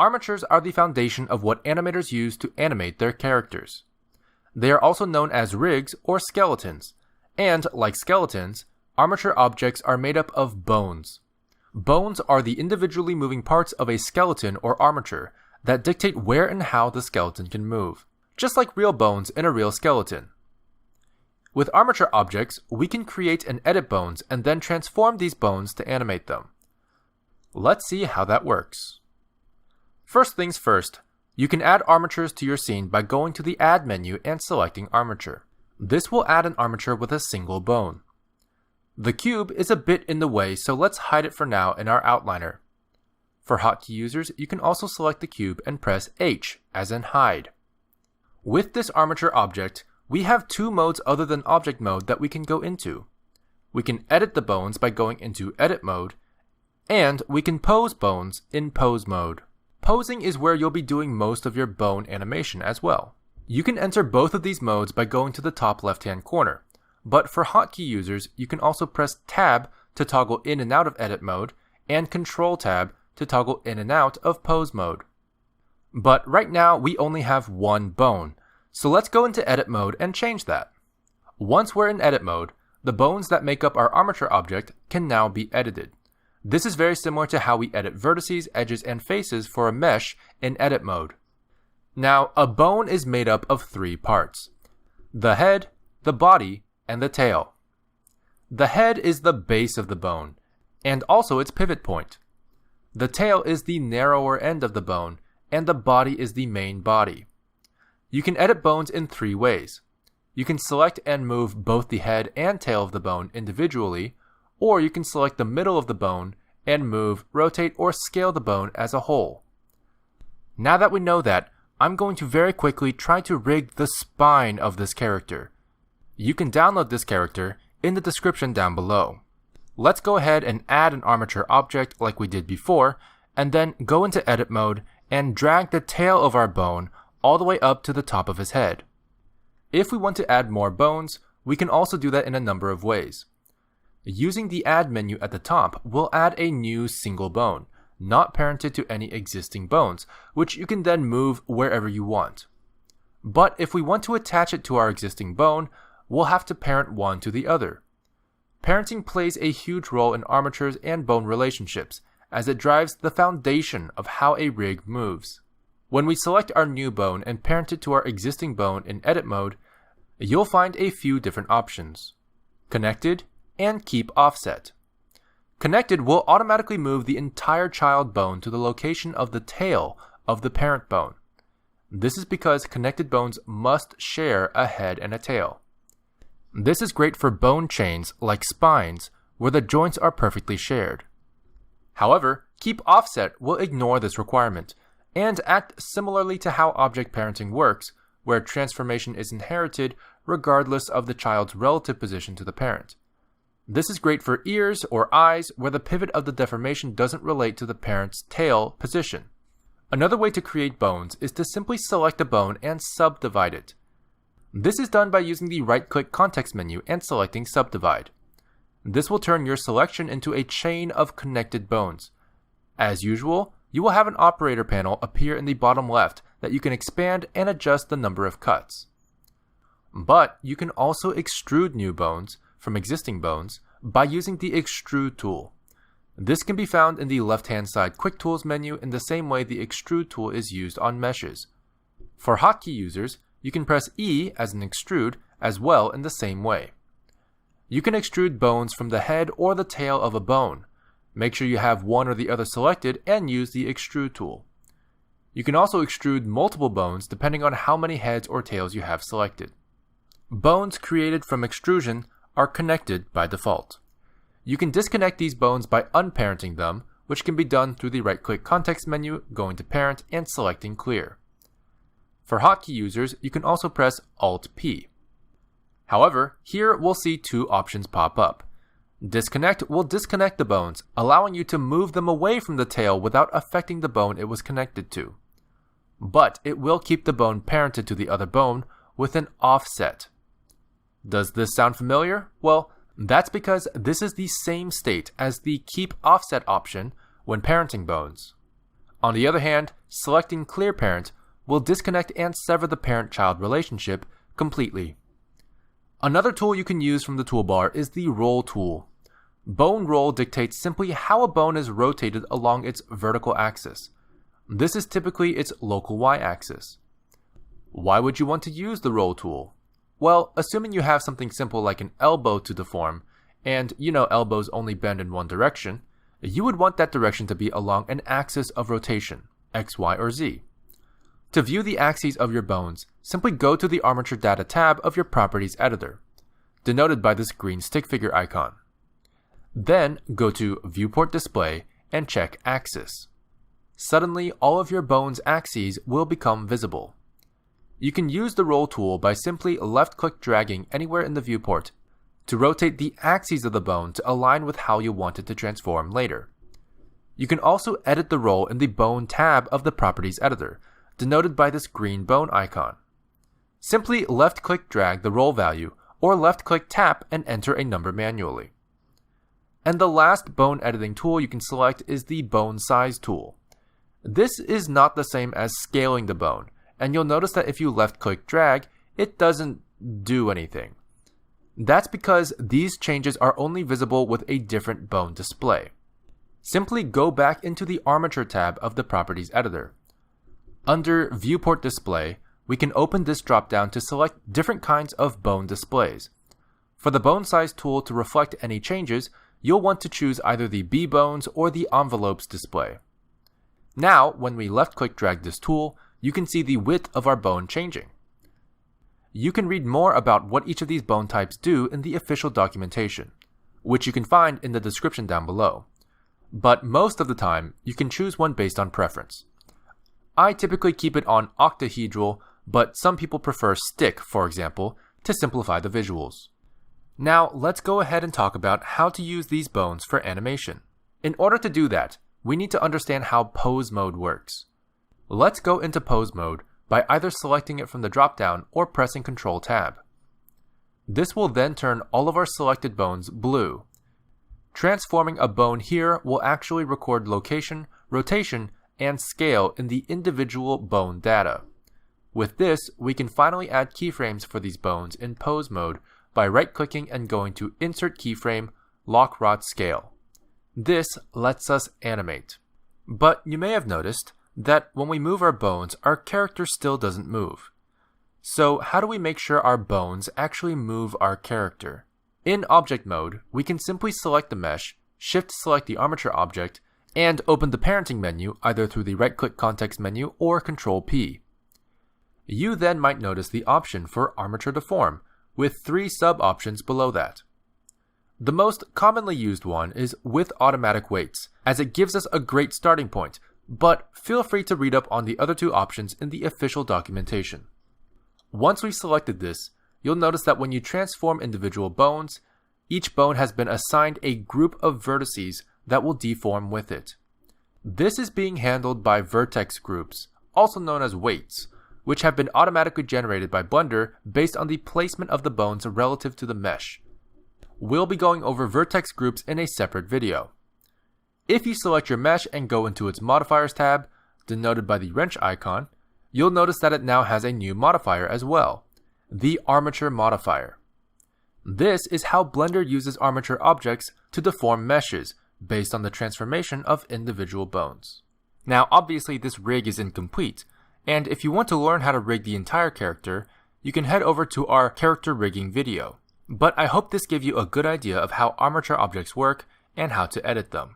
Armatures are the foundation of what animators use to animate their characters. They are also known as rigs or skeletons, and, like skeletons, armature objects are made up of bones. Bones are the individually moving parts of a skeleton or armature that dictate where and how the skeleton can move, just like real bones in a real skeleton. With armature objects, we can create and edit bones and then transform these bones to animate them. Let's see how that works. First things first, you can add armatures to your scene by going to the Add menu and selecting Armature. This will add an armature with a single bone. The cube is a bit in the way, so let's hide it for now in our outliner. For hotkey users, you can also select the cube and press H, as in hide. With this armature object, we have two modes other than object mode that we can go into. We can edit the bones by going into edit mode, and we can pose bones in pose mode. Posing is where you'll be doing most of your bone animation as well. You can enter both of these modes by going to the top left-hand corner, but for hotkey users, you can also press Tab to toggle in and out of edit mode, and Control Tab to toggle in and out of pose mode. But right now, we only have one bone, so let's go into edit mode and change that. Once we're in edit mode, the bones that make up our armature object can now be edited. This is very similar to how we edit vertices, edges, and faces for a mesh in edit mode. Now, a bone is made up of three parts: the head, the body, and the tail. The head is the base of the bone, and also its pivot point. The tail is the narrower end of the bone, and the body is the main body. You can edit bones in three ways. You can select and move both the head and tail of the bone individually, or you can select the middle of the bone and move, rotate, or scale the bone as a whole. Now that we know that, I'm going to very quickly try to rig the spine of this character. You can download this character in the description down below. Let's go ahead and add an armature object like we did before, and then go into edit mode and drag the tail of our bone all the way up to the top of his head. If we want to add more bones, we can also do that in a number of ways. Using the Add menu at the top, we'll add a new single bone, not parented to any existing bones, which you can then move wherever you want. But if we want to attach it to our existing bone, we'll have to parent one to the other. Parenting plays a huge role in armatures and bone relationships, as it drives the foundation of how a rig moves. When we select our new bone and parent it to our existing bone in edit mode, you'll find a few different options: Connected and Keep Offset. Connected will automatically move the entire child bone to the location of the tail of the parent bone. This is because connected bones must share a head and a tail. This is great for bone chains like spines, where the joints are perfectly shared. However, Keep Offset will ignore this requirement and act similarly to how object parenting works, where transformation is inherited regardless of the child's relative position to the parent. This is great for ears or eyes, where the pivot of the deformation doesn't relate to the parent's tail position. Another way to create bones is to simply select a bone and subdivide it. This is done by using the right-click context menu and selecting Subdivide. This will turn your selection into a chain of connected bones. As usual, you will have an operator panel appear in the bottom left that you can expand and adjust the number of cuts. But you can also extrude new bones from existing bones by using the Extrude tool. This can be found in the left-hand side Quick Tools menu in the same way the Extrude tool is used on meshes. For hotkey users, you can press E as an extrude as well in the same way. You can extrude bones from the head or the tail of a bone. Make sure you have one or the other selected and use the Extrude tool. You can also extrude multiple bones depending on how many heads or tails you have selected. Bones created from extrusion are connected by default. You can disconnect these bones by unparenting them, which can be done through the right-click context menu, going to Parent, and selecting Clear. For hotkey users, you can also press Alt-P. However, here we'll see two options pop up. Disconnect will disconnect the bones, allowing you to move them away from the tail without affecting the bone it was connected to. But it will keep the bone parented to the other bone with an offset. Does this sound familiar? Well, that's because this is the same state as the Keep Offset option when parenting bones. On the other hand, selecting Clear Parent will disconnect and sever the parent-child relationship completely. Another tool you can use from the toolbar is the Roll tool. Bone roll dictates simply how a bone is rotated along its vertical axis. This is typically its local y-axis. Why would you want to use the Roll tool? Well, assuming you have something simple like an elbow to deform, and you know elbows only bend in one direction, you would want that direction to be along an axis of rotation, X, Y, or Z. To view the axes of your bones, simply go to the Armature Data tab of your Properties editor, denoted by this green stick figure icon. Then go to Viewport Display and check Axis. Suddenly, all of your bone's axes will become visible. You can use the Roll tool by simply left-click dragging anywhere in the viewport to rotate the axes of the bone to align with how you want it to transform later. You can also edit the roll in the Bone tab of the Properties editor, denoted by this green bone icon. Simply left-click drag the roll value, or left-click tap and enter a number manually. And the last bone editing tool you can select is the Bone Size tool. This is not the same as scaling the bone, and you'll notice that if you left-click drag, it doesn't do anything. That's because these changes are only visible with a different bone display. Simply go back into the Armature tab of the Properties editor. Under Viewport Display, we can open this drop-down to select different kinds of bone displays. For the Bone Size tool to reflect any changes, you'll want to choose either the B-bones or the envelopes display. Now, when we left-click drag this tool, you can see the width of our bone changing. You can read more about what each of these bone types do in the official documentation, which you can find in the description down below. But most of the time, you can choose one based on preference. I typically keep it on octahedral, but some people prefer stick, for example, to simplify the visuals. Now, let's go ahead and talk about how to use these bones for animation. In order to do that, we need to understand how pose mode works. Let's go into pose mode by either selecting it from the drop-down or pressing Ctrl Tab. This will then turn all of our selected bones blue. Transforming a bone here will actually record location, rotation, and scale in the individual bone data. With this, we can finally add keyframes for these bones in pose mode by right-clicking and going to Insert Keyframe, Lock Rod Scale. This lets us animate. But you may have noticed that when we move our bones, our character still doesn't move. So how do we make sure our bones actually move our character? In Object Mode, we can simply select the mesh, Shift-select the armature object, and open the Parenting menu either through the right-click context menu or Ctrl-P. You then might notice the option for Armature Deform, with 3 sub-options below that. The most commonly used one is with automatic weights, as it gives us a great starting point, but feel free to read up on the other 2 options in the official documentation. Once we've selected this, you'll notice that when you transform individual bones, each bone has been assigned a group of vertices that will deform with it. This is being handled by vertex groups, also known as weights, which have been automatically generated by Blender based on the placement of the bones relative to the mesh. We'll be going over vertex groups in a separate video. If you select your mesh and go into its Modifiers tab, denoted by the wrench icon, you'll notice that it now has a new modifier as well, the Armature modifier. This is how Blender uses armature objects to deform meshes based on the transformation of individual bones. Now obviously this rig is incomplete, and if you want to learn how to rig the entire character, you can head over to our character rigging video. But I hope this gave you a good idea of how armature objects work and how to edit them.